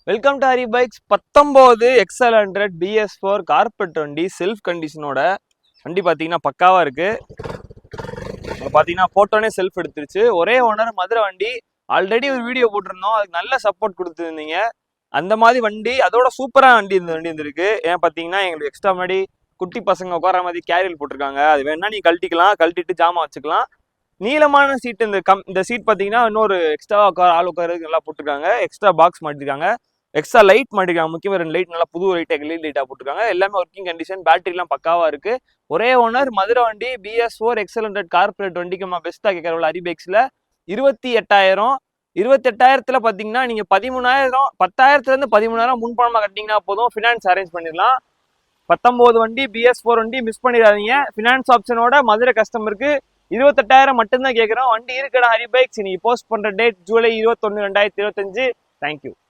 Welcome to Hari bikes. 19 XL100 BS4 carpet வண்டி self கண்டிஷனோட வண்டி பார்த்தீங்கன்னா பக்காவா இருக்கு. பார்த்தீங்கன்னா போட்டோனே செல்ஃப் எடுத்துருச்சு. ஒரே ஓனர், மதுரை வண்டி. ஆல்ரெடி ஒரு வீடியோ போட்டிருந்தோம், அதுக்கு நல்ல சப்போர்ட் கொடுத்துருந்தீங்க. அந்த மாதிரி வண்டி அதோட சூப்பராக வண்டி இந்த வண்டி வந்துருக்கு. ஏன் பார்த்தீங்கன்னா எங்களுக்கு எக்ஸ்ட்ரா முன்னாடி குட்டி பசங்க உட்கார மாதிரி கேரியல் போட்டிருக்காங்க. அது வேணா நீ கழட்டிக்கலாம், கழட்டிட்டு ஜாமான் வச்சுக்கலாம். நீளமான சீட் இந்த சீட் பார்த்தீங்கன்னா இன்னொரு எக்ஸ்ட்ரா ஆள் உட்காரதுக்கு நல்லா போட்டிருக்காங்க. எக்ஸ்ட்ரா பாக்ஸ் மாட்டிருக்காங்க, எக்ஸ்ட்ரா லைட் மாட்டிருக்காங்க. முக்கியமாக 2 லைட் நல்லா புது லைட் எல்இடி லைட்டாக போட்டிருக்காங்க. எல்லாமே ஒர்க்கிங் கண்டிஷன், பேட்டரிலாம் பக்காவா இருக்கு. ஒரே ஓனர், மதுரை வண்டி, BS4 XL100 கார்பரேட் வண்டிக்கு நம்ம பெஸ்ட்டாக கேட்கறவங்கள ஹரி பைக்ஸில் 28,000. 28,000 பார்த்தீங்கன்னா நீங்கள் 13,000, 10,000 13,000 முன்பணமாக கட்டிங்கன்னா போதும், ஃபினான்ஸ் அரேஞ்ச் பண்ணிடலாம். 19 வண்டி BS4 வண்டி மிஸ் பண்ணிடாதீங்க. ஃபினான்ஸ் ஆப்ஷனோட மதுரை கஸ்டமருக்கு 28,000 மட்டும்தான் கேட்குறோம். வண்டி இருக்கடா ஹரி பைக்ஸ். நீ போஸ்ட் பண்ணுற டேட் ஜூலை 21, 2025. தேங்க்யூ.